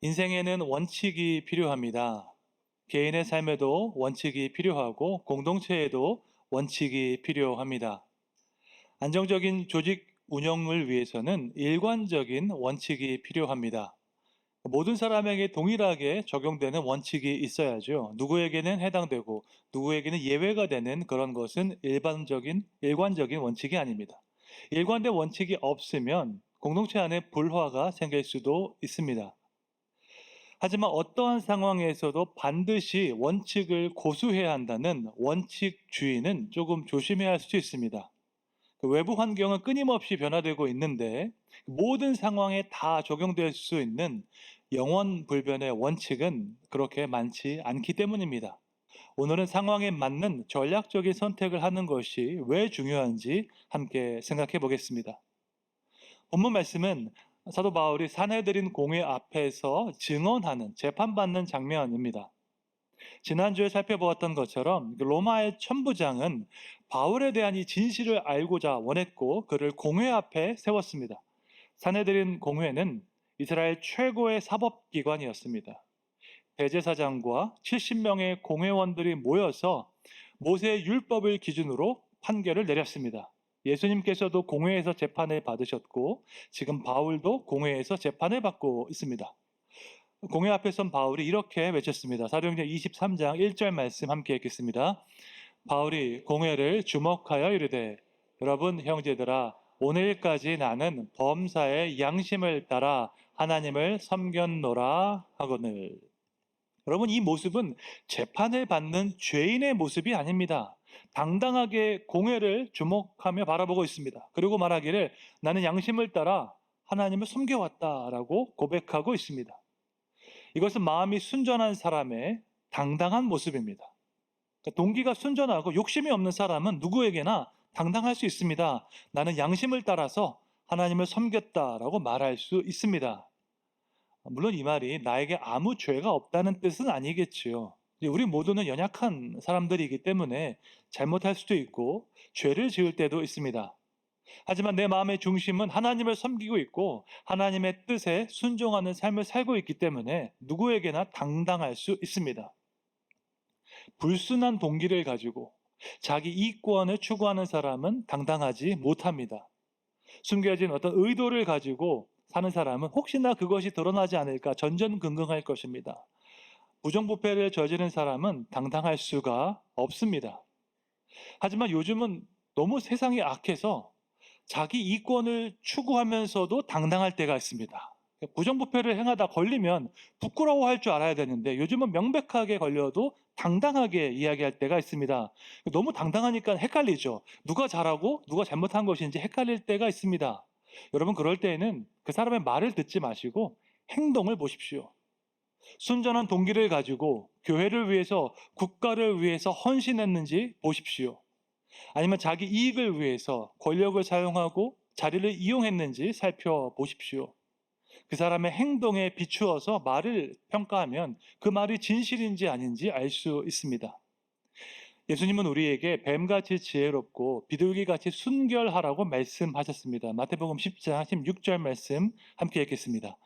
인생에는 원칙이 필요합니다. 개인의 삶에도 원칙이 필요하고 공동체에도 원칙이 필요합니다. 안정적인 조직 운영을 위해서는 일관적인 원칙이 필요합니다. 모든 사람에게 동일하게 적용되는 원칙이 있어야죠. 누구에게는 해당되고 누구에게는 예외가 되는 그런 것은 일관적인 원칙이 아닙니다. 일관된 원칙이 없으면 공동체 안에 불화가 생길 수도 있습니다. 하지만 어떠한 상황에서도 반드시 원칙을 고수해야 한다는 원칙주의는 조금 조심해야 할 수 있습니다. 그 외부 환경은 끊임없이 변화되고 있는데 모든 상황에 다 적용될 수 있는 영원 불변의 원칙은 그렇게 많지 않기 때문입니다. 오늘은 상황에 맞는 전략적인 선택을 하는 것이 왜 중요한지 함께 생각해 보겠습니다. 본문 말씀은 사도 바울이 사내들인 공회 앞에서 증언하는 재판받는 장면입니다. 지난주에 살펴보았던 것처럼 로마의 천부장은 바울에 대한 이 진실을 알고자 원했고 그를 공회 앞에 세웠습니다. 사내들인 공회는 이스라엘 최고의 사법기관이었습니다. 대제사장과 70명의 공회원들이 모여서 모세의 율법을 기준으로 판결을 내렸습니다. 예수님께서도 공회에서 재판을 받으셨고 지금 바울도 공회에서 재판을 받고 있습니다. 공회 앞에 선 바울이 이렇게 외쳤습니다. 사도행전 23장 1절 말씀 함께 읽겠습니다. 바울이 공회를 주목하여 이르되 여러분 형제들아 오늘까지 나는 범사의 양심을 따라 하나님을 섬겼노라 하거늘. 여러분 이 모습은 재판을 받는 죄인의 모습이 아닙니다. 당당하게 공회를 주목하며 바라보고 있습니다. 그리고 말하기를 나는 양심을 따라 하나님을 섬겨왔다라고 고백하고 있습니다. 이것은 마음이 순전한 사람의 당당한 모습입니다. 동기가 순전하고 욕심이 없는 사람은 누구에게나 당당할 수 있습니다. 나는 양심을 따라서 하나님을 섬겼다라고 말할 수 있습니다. 물론 이 말이 나에게 아무 죄가 없다는 뜻은 아니겠지요. 우리 모두는 연약한 사람들이기 때문에 잘못할 수도 있고 죄를 지을 때도 있습니다. 하지만 내 마음의 중심은 하나님을 섬기고 있고 하나님의 뜻에 순종하는 삶을 살고 있기 때문에 누구에게나 당당할 수 있습니다. 불순한 동기를 가지고 자기 이익권을 추구하는 사람은 당당하지 못합니다. 숨겨진 어떤 의도를 가지고 사는 사람은 혹시나 그것이 드러나지 않을까 전전긍긍할 것입니다. 부정부패를 저지른 사람은 당당할 수가 없습니다. 하지만 요즘은 너무 세상이 악해서 자기 이권을 추구하면서도 당당할 때가 있습니다. 부정부패를 행하다 걸리면 부끄러워할 줄 알아야 되는데 요즘은 명백하게 걸려도 당당하게 이야기할 때가 있습니다. 너무 당당하니까 헷갈리죠. 누가 잘하고 누가 잘못한 것인지 헷갈릴 때가 있습니다. 여러분 그럴 때에는 그 사람의 말을 듣지 마시고 행동을 보십시오. 순전한 동기를 가지고 교회를 위해서 국가를 위해서 헌신했는지 보십시오. 아니면 자기 이익을 위해서 권력을 사용하고 자리를 이용했는지 살펴보십시오. 그 사람의 행동에 비추어서 말을 평가하면 그 말이 진실인지 아닌지 알 수 있습니다. 예수님은 우리에게 뱀같이 지혜롭고 비둘기같이 순결하라고 말씀하셨습니다. 마태복음 10장 16절 말씀 함께 읽겠습니다.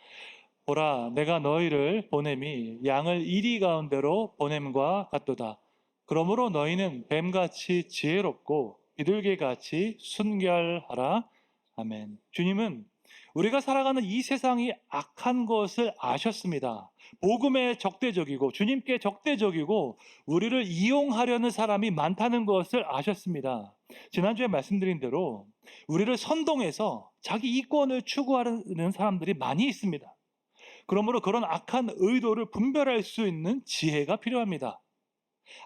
보라 내가 너희를 보냄이 양을 이리 가운데로 보냄과 같도다. 그러므로 너희는 뱀같이 지혜롭고 비둘기같이 순결하라. 아멘. 주님은 우리가 살아가는 이 세상이 악한 것을 아셨습니다. 복음에 적대적이고 주님께 적대적이고 우리를 이용하려는 사람이 많다는 것을 아셨습니다. 지난주에 말씀드린 대로 우리를 선동해서 자기 이권을 추구하는 사람들이 많이 있습니다. 그러므로 그런 악한 의도를 분별할 수 있는 지혜가 필요합니다.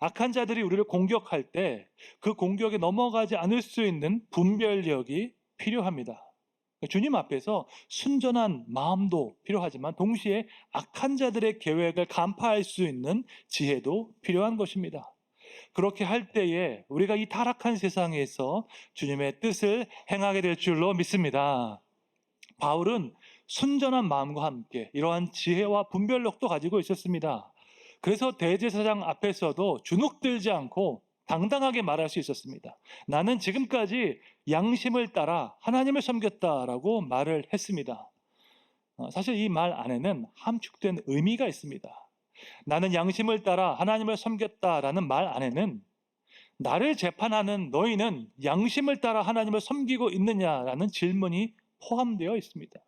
악한 자들이 우리를 공격할 때 그 공격에 넘어가지 않을 수 있는 분별력이 필요합니다. 주님 앞에서 순전한 마음도 필요하지만 동시에 악한 자들의 계획을 간파할 수 있는 지혜도 필요한 것입니다. 그렇게 할 때에 우리가 이 타락한 세상에서 주님의 뜻을 행하게 될 줄로 믿습니다. 바울은 순전한 마음과 함께 이러한 지혜와 분별력도 가지고 있었습니다. 그래서 대제사장 앞에서도 주눅들지 않고 당당하게 말할 수 있었습니다. 나는 지금까지 양심을 따라 하나님을 섬겼다라고 말을 했습니다. 사실 이 말 안에는 함축된 의미가 있습니다. 나는 양심을 따라 하나님을 섬겼다라는 말 안에는 나를 재판하는 너희는 양심을 따라 하나님을 섬기고 있느냐라는 질문이 포함되어 있습니다.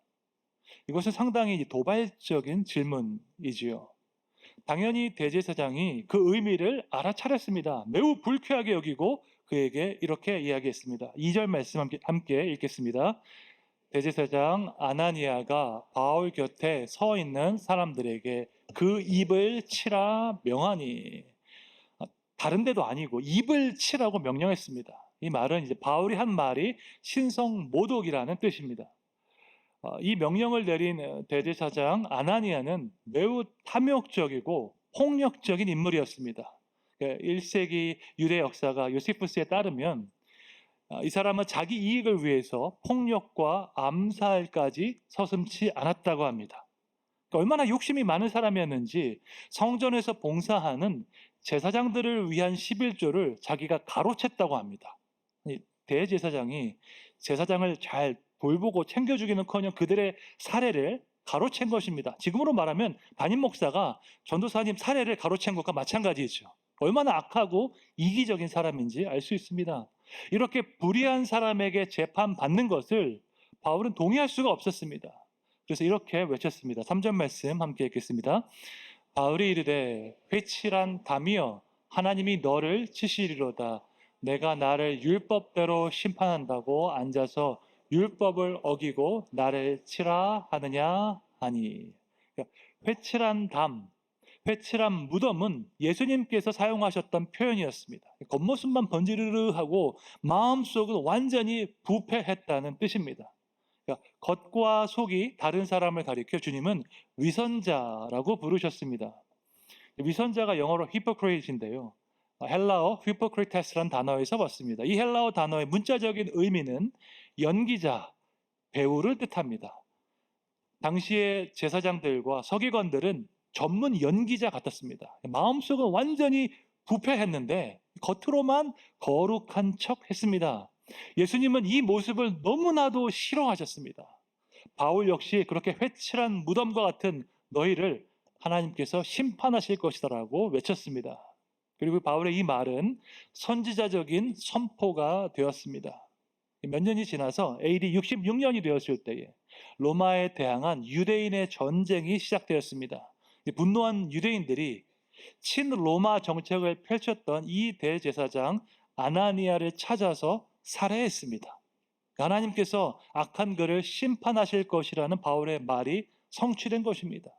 이것은 상당히 도발적인 질문이지요. 당연히 대제사장이 그 의미를 알아차렸습니다. 매우 불쾌하게 여기고 그에게 이렇게 이야기했습니다. 2절 말씀 함께 읽겠습니다. 대제사장 아나니아가 바울 곁에 서 있는 사람들에게 그 입을 치라 명하니, 다른 데도 아니고 입을 치라고 명령했습니다. 이 말은 이제 바울이 한 말이 신성 모독이라는 뜻입니다. 이 명령을 내린 대제사장 아나니아는 매우 탐욕적이고 폭력적인 인물이었습니다. 1세기 유대 역사가 요세푸스에 따르면 이 사람은 자기 이익을 위해서 폭력과 암살까지 서슴지 않았다고 합니다. 얼마나 욕심이 많은 사람이었는지 성전에서 봉사하는 제사장들을 위한 11조를 자기가 가로챘다고 합니다. 대제사장이 제사장을 잘 돌보고 챙겨주기는커녕 그들의 사례를 가로챈 것입니다. 지금으로 말하면 담임 목사가 전도사님 사례를 가로챈 것과 마찬가지죠. 얼마나 악하고 이기적인 사람인지 알 수 있습니다. 이렇게 불의한 사람에게 재판받는 것을 바울은 동의할 수가 없었습니다. 그래서 이렇게 외쳤습니다. 3절 말씀 함께 읽겠습니다. 바울이 이르되 회칠한 담이여 하나님이 너를 치시리로다. 내가 나를 율법대로 심판한다고 앉아서 율법을 어기고 나를 치라 하느냐 하니. 회칠한 담, 회칠한 무덤은 예수님께서 사용하셨던 표현이었습니다. 겉모습만 번지르르하고 마음속은 완전히 부패했다는 뜻입니다. 겉과 속이 다른 사람을 가리켜 주님은 위선자라고 부르셨습니다. 위선자가 영어로 hypocrite인데요. 헬라어 hypocrite스라는 단어에서 왔습니다. 이 헬라어 단어의 문자적인 의미는 연기자, 배우를 뜻합니다. 당시의 제사장들과 서기관들은 전문 연기자 같았습니다. 마음속은 완전히 부패했는데 겉으로만 거룩한 척 했습니다. 예수님은 이 모습을 너무나도 싫어하셨습니다. 바울 역시 그렇게 회칠한 무덤과 같은 너희를 하나님께서 심판하실 것이다라고 외쳤습니다. 그리고 바울의 이 말은 선지자적인 선포가 되었습니다. 몇 년이 지나서 AD 66년이 되었을 때에 로마에 대항한 유대인의 전쟁이 시작되었습니다. 분노한 유대인들이 친로마 정책을 펼쳤던 이 대제사장 아나니아를 찾아서 살해했습니다. 하나님께서 악한 그를 심판하실 것이라는 바울의 말이 성취된 것입니다.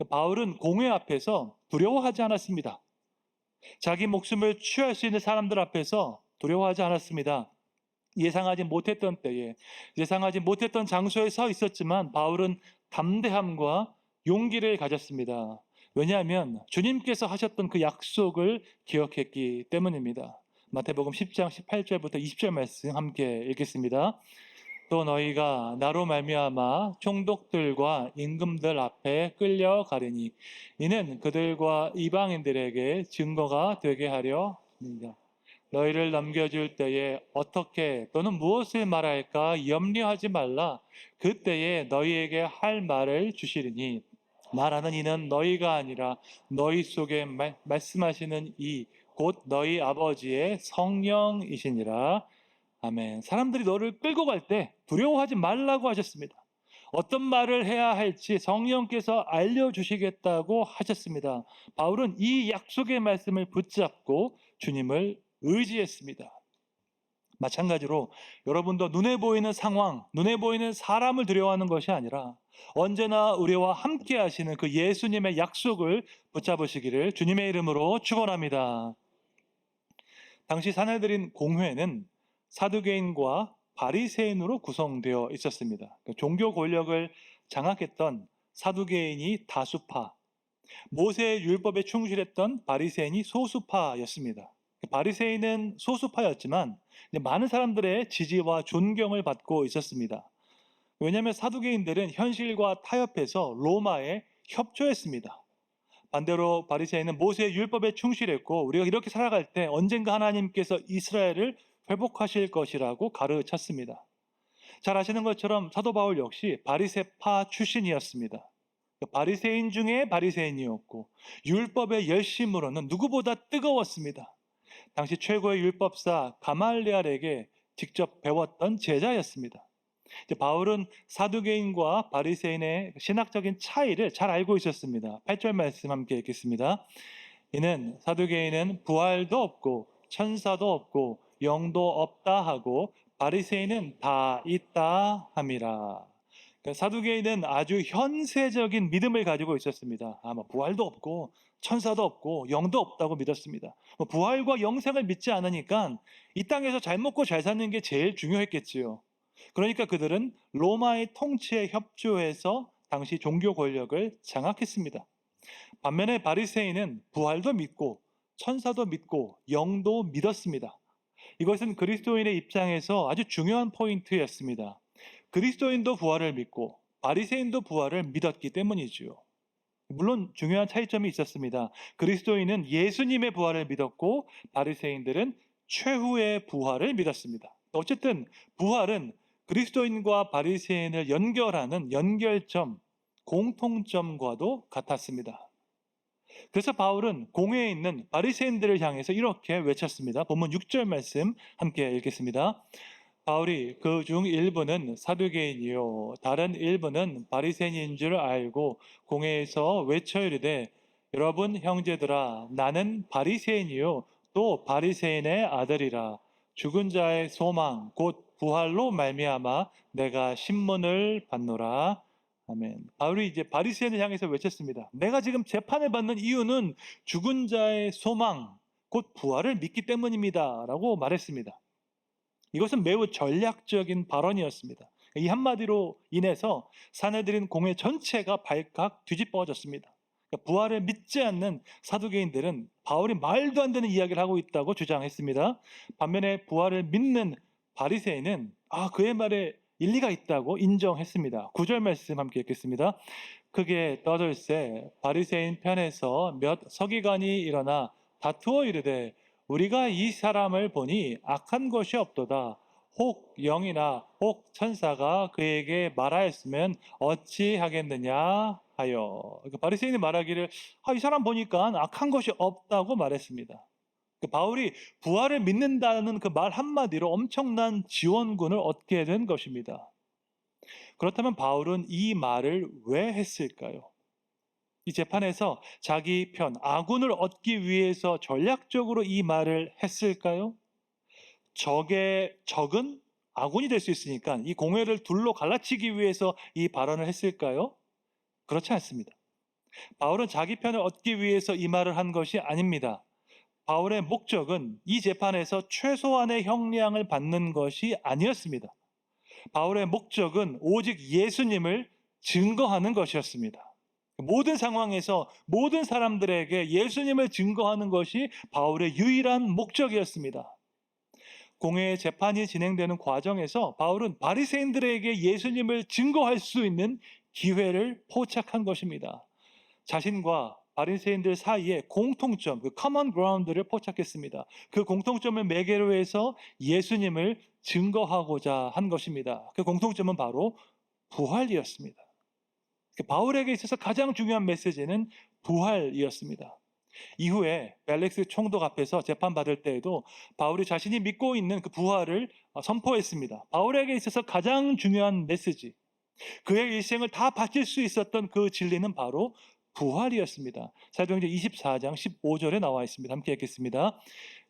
바울은 공회 앞에서 두려워하지 않았습니다. 자기 목숨을 취할 수 있는 사람들 앞에서 두려워하지 않았습니다. 예상하지 못했던 때에, 예상하지 못했던 장소에 서 있었지만 바울은 담대함과 용기를 가졌습니다. 왜냐하면 주님께서 하셨던 그 약속을 기억했기 때문입니다. 마태복음 10장 18절부터 20절 말씀 함께 읽겠습니다. 또 너희가 나로 말미암아 총독들과 임금들 앞에 끌려가리니 이는 그들과 이방인들에게 증거가 되게 하려 합니다. 너희를 넘겨줄 때에 어떻게 또는 무엇을 말할까 염려하지 말라. 그때에 너희에게 할 말을 주시리니 말하는 이는 너희가 아니라 너희 속에 말씀하시는 이 곧 너희 아버지의 성령이시니라. 아멘. 사람들이 너를 끌고 갈 때 두려워하지 말라고 하셨습니다. 어떤 말을 해야 할지 성령께서 알려주시겠다고 하셨습니다. 바울은 이 약속의 말씀을 붙잡고 주님을 의지했습니다. 마찬가지로 여러분도 눈에 보이는 상황, 눈에 보이는 사람을 두려워하는 것이 아니라 언제나 우리와 함께 하시는 그 예수님의 약속을 붙잡으시기를 주님의 이름으로 축원합니다. 당시 사내들인 공회는 사두개인과 바리새인으로 구성되어 있었습니다. 종교 권력을 장악했던 사두개인이 다수파, 모세의 율법에 충실했던 바리새인이 소수파였습니다. 바리새인은 소수파였지만 많은 사람들의 지지와 존경을 받고 있었습니다. 왜냐하면 사두개인들은 현실과 타협해서 로마에 협조했습니다. 반대로 바리새인은 모세의 율법에 충실했고 우리가 이렇게 살아갈 때 언젠가 하나님께서 이스라엘을 회복하실 것이라고 가르쳤습니다. 잘 아시는 것처럼 사도 바울 역시 바리새파 출신이었습니다. 바리새인 중에 바리새인이었고 율법의 열심으로는 누구보다 뜨거웠습니다. 당시 최고의 율법사 가말리알에게 직접 배웠던 제자였습니다. 바울은 사두개인과 바리새인의 신학적인 차이를 잘 알고 있었습니다. 8절 말씀 함께 읽겠습니다. 이는 사두개인은 부활도 없고 천사도 없고 영도 없다 하고 바리새인은 다 있다 함이라. 사두개인은 아주 현세적인 믿음을 가지고 있었습니다. 부활도 없고 천사도 없고 영도 없다고 믿었습니다. 부활과 영생을 믿지 않으니까 이 땅에서 잘 먹고 잘 사는 게 제일 중요했겠지요. 그러니까 그들은 로마의 통치에 협조해서 당시 종교 권력을 장악했습니다. 반면에 바리새인은 부활도 믿고 천사도 믿고 영도 믿었습니다. 이것은 그리스도인의 입장에서 아주 중요한 포인트였습니다. 그리스도인도 부활을 믿고 바리새인도 부활을 믿었기 때문이지요. 물론 중요한 차이점이 있었습니다. 그리스도인은 예수님의 부활을 믿었고 바리새인들은 최후의 부활을 믿었습니다. 어쨌든 부활은 그리스도인과 바리새인을 연결하는 연결점, 공통점과도 같았습니다. 그래서 바울은 공회에 있는 바리새인들을 향해서 이렇게 외쳤습니다. 본문 6절 말씀 함께 읽겠습니다. 바울이 그 중 일부는 사두개인이요 다른 일부는 바리새인인 줄 알고 공회에서 외쳐 이르되 여러분 형제들아 나는 바리새인이요 또 바리새인의 아들이라 죽은 자의 소망 곧 부활로 말미암아 내가 신문을 받노라. 아멘. 바울이 이제 바리새인을 향해서 외쳤습니다. 내가 지금 재판을 받는 이유는 죽은 자의 소망 곧 부활을 믿기 때문입니다 라고 말했습니다. 이것은 매우 전략적인 발언이었습니다. 이 한마디로 인해서 사내들인 공회 전체가 발칵 뒤집어졌습니다. 부활을 믿지 않는 사두개인들은 바울이 말도 안 되는 이야기를 하고 있다고 주장했습니다. 반면에 부활을 믿는 바리새인은 그의 말에 일리가 있다고 인정했습니다. 9절 말씀 함께 읽겠습니다. 크게 떠들세 바리새인 편에서 몇 서기관이 일어나 다투어 이르되 우리가 이 사람을 보니 악한 것이 없도다. 혹 영이나 혹 천사가 그에게 말하였으면 어찌하겠느냐 하여. 바리새인이 말하기를 이 사람 보니까 악한 것이 없다고 말했습니다. 바울이 부활을 믿는다는 그 말 한마디로 엄청난 지원군을 얻게 된 것입니다. 그렇다면 바울은 이 말을 왜 했을까요? 이 재판에서 자기 편, 아군을 얻기 위해서 전략적으로 이 말을 했을까요? 적은 아군이 될 수 있으니까 이 공회를 둘로 갈라치기 위해서 이 발언을 했을까요? 그렇지 않습니다. 바울은 자기 편을 얻기 위해서 이 말을 한 것이 아닙니다. 바울의 목적은 이 재판에서 최소한의 형량을 받는 것이 아니었습니다. 바울의 목적은 오직 예수님을 증거하는 것이었습니다. 모든 상황에서 모든 사람들에게 예수님을 증거하는 것이 바울의 유일한 목적이었습니다. 공회의 재판이 진행되는 과정에서 바울은 바리새인들에게 예수님을 증거할 수 있는 기회를 포착한 것입니다. 자신과 바리새인들 사이에 공통점, 그 common ground를 포착했습니다. 그 공통점을 매개로 해서 예수님을 증거하고자 한 것입니다. 그 공통점은 바로 부활이었습니다. 바울에게 있어서 가장 중요한 메시지는 부활이었습니다. 이후에 벨릭스 총독 앞에서 재판받을 때에도 바울이 자신이 믿고 있는 그 부활을 선포했습니다. 바울에게 있어서 가장 중요한 메시지, 그의 일생을 다 바칠 수 있었던 그 진리는 바로 부활이었습니다. 사도행전 24장 15절에 나와 있습니다. 함께 읽겠습니다.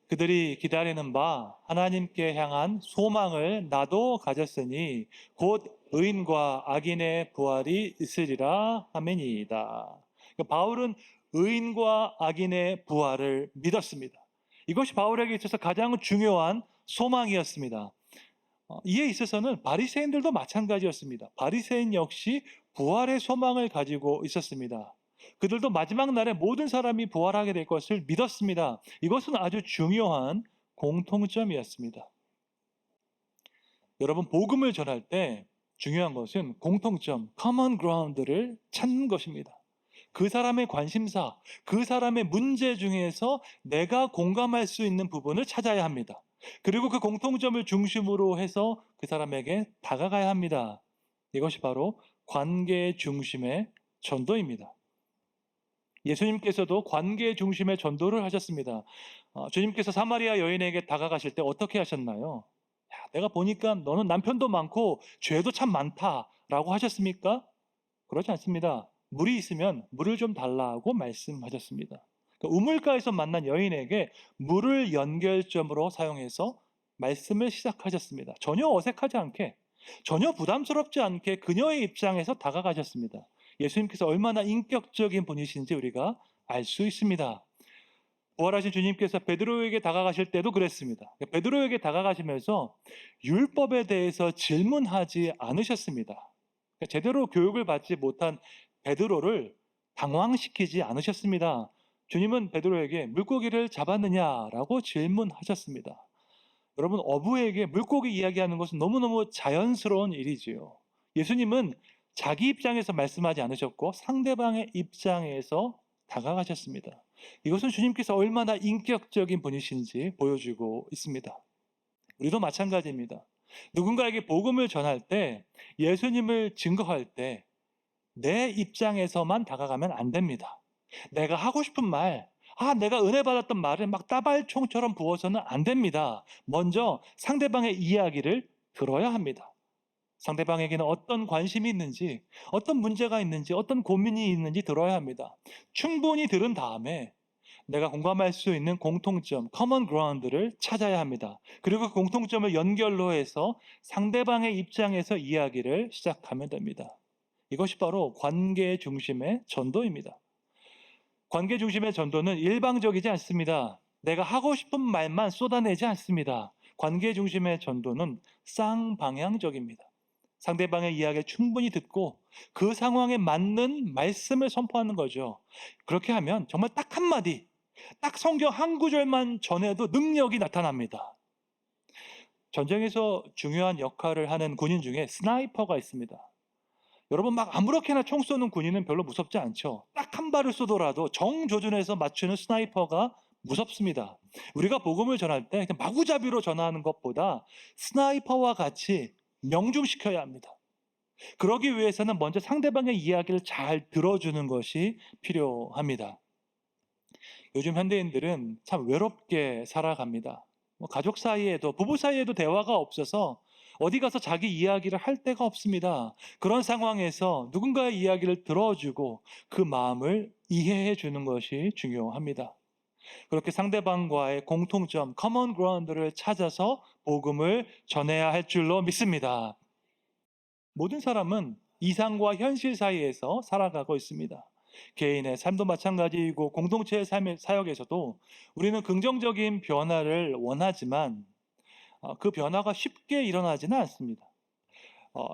그들이 기다리는 바 하나님께 향한 소망을 나도 가졌으니 곧 의인과 악인의 부활이 있으리라 하매니이다. 바울은 의인과 악인의 부활을 믿었습니다. 이것이 바울에게 있어서 가장 중요한 소망이었습니다. 이에 있어서는 바리새인들도 마찬가지였습니다. 바리새인 역시 부활의 소망을 가지고 있었습니다. 그들도 마지막 날에 모든 사람이 부활하게 될 것을 믿었습니다. 이것은 아주 중요한 공통점이었습니다. 여러분, 복음을 전할 때 중요한 것은 공통점, common ground를 찾는 것입니다. 그 사람의 관심사, 그 사람의 문제 중에서 내가 공감할 수 있는 부분을 찾아야 합니다. 그리고 그 공통점을 중심으로 해서 그 사람에게 다가가야 합니다. 이것이 바로 관계 중심의 전도입니다. 예수님께서도 관계 중심의 전도를 하셨습니다. 주님께서 사마리아 여인에게 다가가실 때 어떻게 하셨나요? 야, 내가 보니까 너는 남편도 많고 죄도 참 많다라고 하셨습니까? 그렇지 않습니다. 물이 있으면 물을 좀 달라고 말씀하셨습니다. 그러니까 우물가에서 만난 여인에게 물을 연결점으로 사용해서 말씀을 시작하셨습니다. 전혀 어색하지 않게, 전혀 부담스럽지 않게 그녀의 입장에서 다가가셨습니다. 예수님께서 얼마나 인격적인 분이신지 우리가 알 수 있습니다. 부활하신 주님께서 베드로에게 다가가실 때도 그랬습니다. 베드로에게 다가가시면서 율법에 대해서 질문하지 않으셨습니다. 제대로 교육을 받지 못한 베드로를 당황시키지 않으셨습니다. 주님은 베드로에게 물고기를 잡았느냐라고 질문하셨습니다. 여러분, 어부에게 물고기 이야기하는 것은 너무너무 자연스러운 일이지요. 예수님은 자기 입장에서 말씀하지 않으셨고 상대방의 입장에서 다가가셨습니다. 이것은 주님께서 얼마나 인격적인 분이신지 보여주고 있습니다. 우리도 마찬가지입니다. 누군가에게 복음을 전할 때, 예수님을 증거할 때 내 입장에서만 다가가면 안 됩니다. 내가 하고 싶은 말, 내가 은혜 받았던 말을 막 따발총처럼 부어서는 안 됩니다. 먼저 상대방의 이야기를 들어야 합니다. 상대방에게는 어떤 관심이 있는지, 어떤 문제가 있는지, 어떤 고민이 있는지 들어야 합니다. 충분히 들은 다음에 내가 공감할 수 있는 공통점, common ground를 찾아야 합니다. 그리고 그 공통점을 연결로 해서 상대방의 입장에서 이야기를 시작하면 됩니다. 이것이 바로 관계 중심의 전도입니다. 관계 중심의 전도는 일방적이지 않습니다. 내가 하고 싶은 말만 쏟아내지 않습니다. 관계 중심의 전도는 쌍방향적입니다. 상대방의 이야기를 충분히 듣고 그 상황에 맞는 말씀을 선포하는 거죠. 그렇게 하면 정말 딱 한마디, 딱 성경 한 구절만 전해도 능력이 나타납니다. 전쟁에서 중요한 역할을 하는 군인 중에 스나이퍼가 있습니다. 여러분, 막 아무렇게나 총 쏘는 군인은 별로 무섭지 않죠. 딱 한 발을 쏘더라도 정조준해서 맞추는 스나이퍼가 무섭습니다. 우리가 복음을 전할 때 그냥 마구잡이로 전하는 것보다 스나이퍼와 같이 명중시켜야 합니다. 그러기 위해서는 먼저 상대방의 이야기를 잘 들어주는 것이 필요합니다. 요즘 현대인들은 참 외롭게 살아갑니다. 가족 사이에도, 부부 사이에도 대화가 없어서 어디 가서 자기 이야기를 할 데가 없습니다. 그런 상황에서 누군가의 이야기를 들어주고 그 마음을 이해해 주는 것이 중요합니다. 그렇게 상대방과의 공통점, common ground를 찾아서 복음을 전해야 할 줄로 믿습니다. 모든 사람은 이상과 현실 사이에서 살아가고 있습니다. 개인의 삶도 마찬가지이고 공동체의 삶의 사역에서도 우리는 긍정적인 변화를 원하지만 그 변화가 쉽게 일어나지는 않습니다.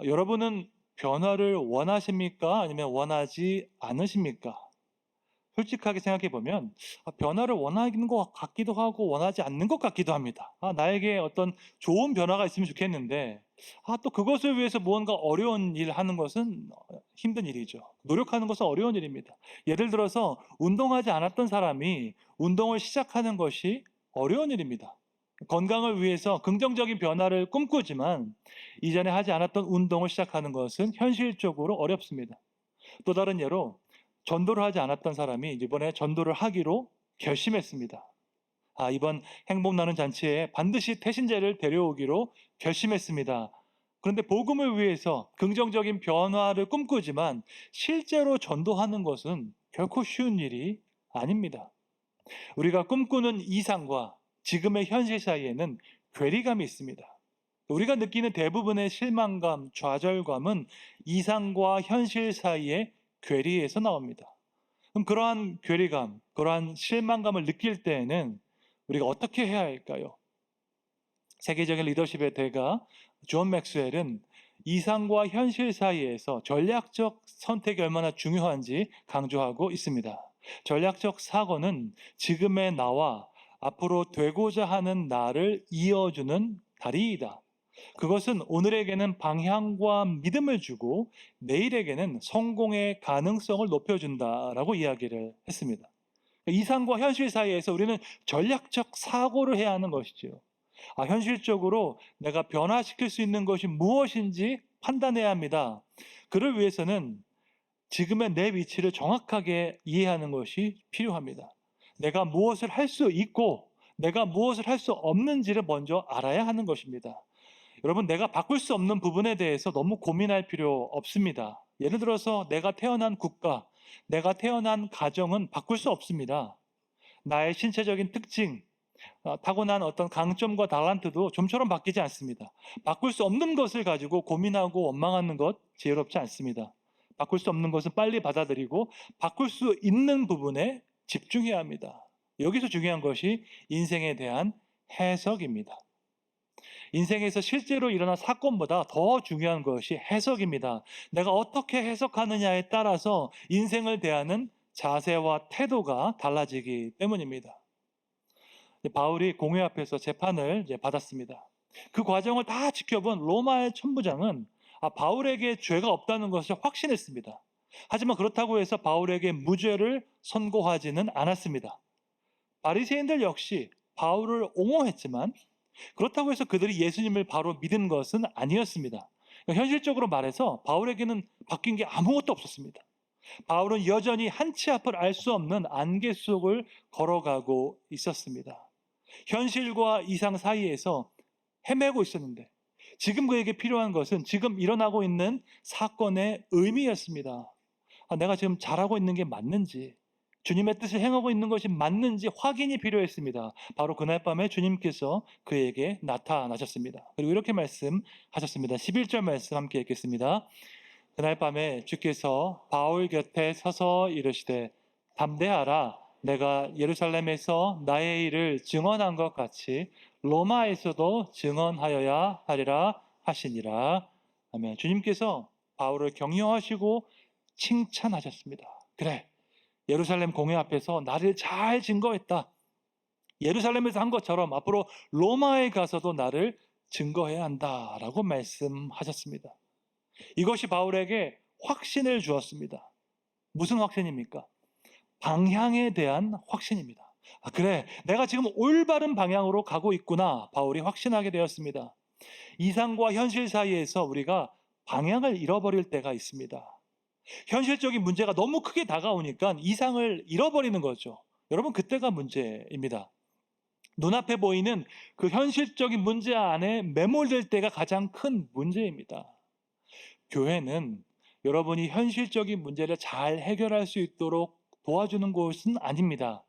여러분은 변화를 원하십니까? 아니면 원하지 않으십니까? 솔직하게 생각해 보면 변화를 원하는 것 같기도 하고 원하지 않는 것 같기도 합니다. 나에게 어떤 좋은 변화가 있으면 좋겠는데 또 그것을 위해서 무언가 어려운 일을 하는 것은 힘든 일이죠. 노력하는 것은 어려운 일입니다. 예를 들어서 운동하지 않았던 사람이 운동을 시작하는 것이 어려운 일입니다. 건강을 위해서 긍정적인 변화를 꿈꾸지만 이전에 하지 않았던 운동을 시작하는 것은 현실적으로 어렵습니다. 또 다른 예로 전도를 하지 않았던 사람이 이번에 전도를 하기로 결심했습니다. 이번 행복 나눔 잔치에 반드시 태신자를 데려오기로 결심했습니다. 그런데 복음을 위해서 긍정적인 변화를 꿈꾸지만 실제로 전도하는 것은 결코 쉬운 일이 아닙니다. 우리가 꿈꾸는 이상과 지금의 현실 사이에는 괴리감이 있습니다. 우리가 느끼는 대부분의 실망감, 좌절감은 이상과 현실 사이의 괴리에서 나옵니다. 그럼 그러한 괴리감, 그러한 실망감을 느낄 때에는 우리가 어떻게 해야 할까요? 세계적인 리더십의 대가 존 맥스웰은 이상과 현실 사이에서 전략적 선택이 얼마나 중요한지 강조하고 있습니다. 전략적 사고는 지금의 나와 앞으로 되고자 하는 나를 이어주는 다리이다. 그것은 오늘에게는 방향과 믿음을 주고 내일에게는 성공의 가능성을 높여준다라고 이야기를 했습니다. 이상과 현실 사이에서 우리는 전략적 사고를 해야 하는 것이지요. 현실적으로 내가 변화시킬 수 있는 것이 무엇인지 판단해야 합니다. 그를 위해서는 지금의 내 위치를 정확하게 이해하는 것이 필요합니다. 내가 무엇을 할 수 있고 내가 무엇을 할 수 없는지를 먼저 알아야 하는 것입니다. 여러분, 내가 바꿀 수 없는 부분에 대해서 너무 고민할 필요 없습니다. 예를 들어서 내가 태어난 국가, 내가 태어난 가정은 바꿀 수 없습니다. 나의 신체적인 특징, 타고난 어떤 강점과 달란트도 좀처럼 바뀌지 않습니다. 바꿀 수 없는 것을 가지고 고민하고 원망하는 것 지혜롭지 않습니다. 바꿀 수 없는 것은 빨리 받아들이고 바꿀 수 있는 부분에 집중해야 합니다. 여기서 중요한 것이 인생에 대한 해석입니다. 인생에서 실제로 일어난 사건보다 더 중요한 것이 해석입니다. 내가 어떻게 해석하느냐에 따라서 인생을 대하는 자세와 태도가 달라지기 때문입니다. 바울이 공회 앞에서 재판을 받았습니다. 그 과정을 다 지켜본 로마의 천부장은 바울에게 죄가 없다는 것을 확신했습니다. 하지만 그렇다고 해서 바울에게 무죄를 선고하지는 않았습니다. 바리새인들 역시 바울을 옹호했지만 그렇다고 해서 그들이 예수님을 바로 믿은 것은 아니었습니다. 현실적으로 말해서 바울에게는 바뀐 게 아무것도 없었습니다. 바울은 여전히 한 치 앞을 알 수 없는 안개 속을 걸어가고 있었습니다. 현실과 이상 사이에서 헤매고 있었는데 지금 그에게 필요한 것은 지금 일어나고 있는 사건의 의미였습니다. 내가 지금 잘하고 있는 게 맞는지, 주님의 뜻을 행하고 있는 것이 맞는지 확인이 필요했습니다. 바로 그날 밤에 주님께서 그에게 나타나셨습니다. 그리고 이렇게 말씀하셨습니다. 11절 말씀 함께 읽겠습니다. 그날 밤에 주께서 바울 곁에 서서 이르시되 담대하라, 내가 예루살렘에서 나의 일을 증언한 것 같이 로마에서도 증언하여야 하리라 하시니라. 아멘. 주님께서 바울을 격려하시고 칭찬하셨습니다. 그래, 예루살렘 공회 앞에서 나를 잘 증거했다. 예루살렘에서 한 것처럼 앞으로 로마에 가서도 나를 증거해야 한다라고 말씀하셨습니다. 이것이 바울에게 확신을 주었습니다. 무슨 확신입니까? 방향에 대한 확신입니다. 그래, 내가 지금 올바른 방향으로 가고 있구나. 바울이 확신하게 되었습니다. 이상과 현실 사이에서 우리가 방향을 잃어버릴 때가 있습니다. 현실적인 문제가 너무 크게 다가오니까 이상을 잃어버리는 거죠. 여러분, 그때가 문제입니다. 눈앞에 보이는 그 현실적인 문제 안에 매몰될 때가 가장 큰 문제입니다. 교회는 여러분이 현실적인 문제를 잘 해결할 수 있도록 도와주는 곳은 아닙니다.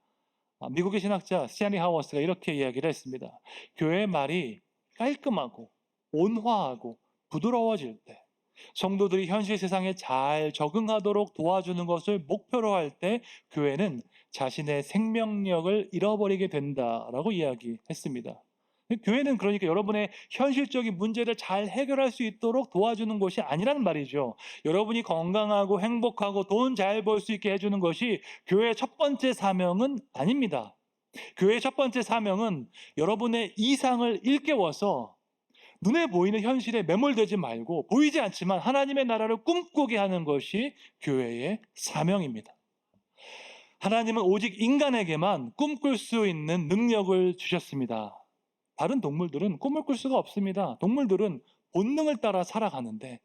미국의 신학자 스탠리 하워스가 이렇게 이야기를 했습니다. 교회의 말이 깔끔하고 온화하고 부드러워질 때, 성도들이 현실 세상에 잘 적응하도록 도와주는 것을 목표로 할 때 교회는 자신의 생명력을 잃어버리게 된다라고 이야기했습니다. 교회는 그러니까 여러분의 현실적인 문제를 잘 해결할 수 있도록 도와주는 것이 아니라는 말이죠. 여러분이 건강하고 행복하고 돈 잘 벌 수 있게 해주는 것이 교회의 첫 번째 사명은 아닙니다. 교회의 첫 번째 사명은 여러분의 이상을 일깨워서 눈에 보이는 현실에 매몰되지 말고 보이지 않지만 하나님의 나라를 꿈꾸게 하는 것이 교회의 사명입니다. 하나님은 오직 인간에게만 꿈꿀 수 있는 능력을 주셨습니다. 다른 동물들은 꿈을 꿀 수가 없습니다. 동물들은 본능을 따라 살아가는데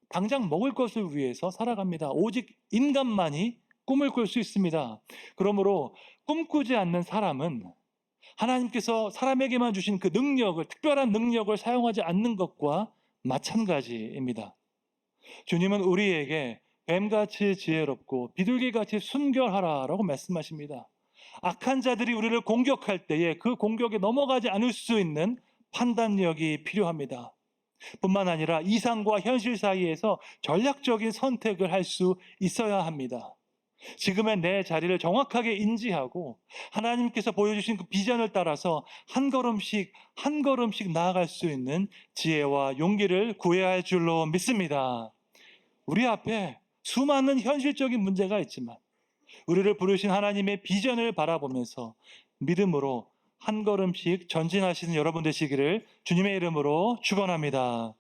당장 먹을 것을 위해서 살아갑니다. 오직 인간만이 꿈을 꿀 수 있습니다. 그러므로 꿈꾸지 않는 사람은 하나님께서 사람에게만 주신 그 능력을, 특별한 능력을 사용하지 않는 것과 마찬가지입니다. 주님은 우리에게 뱀같이 지혜롭고 비둘기같이 순결하라라고 말씀하십니다. 악한 자들이 우리를 공격할 때에 그 공격에 넘어가지 않을 수 있는 판단력이 필요합니다. 뿐만 아니라 이상과 현실 사이에서 전략적인 선택을 할 수 있어야 합니다. 지금의 내 자리를 정확하게 인지하고 하나님께서 보여주신 그 비전을 따라서 한 걸음씩 한 걸음씩 나아갈 수 있는 지혜와 용기를 구해야 할 줄로 믿습니다. 우리 앞에 수많은 현실적인 문제가 있지만 우리를 부르신 하나님의 비전을 바라보면서 믿음으로 한 걸음씩 전진하시는 여러분 되시기를 주님의 이름으로 축원합니다.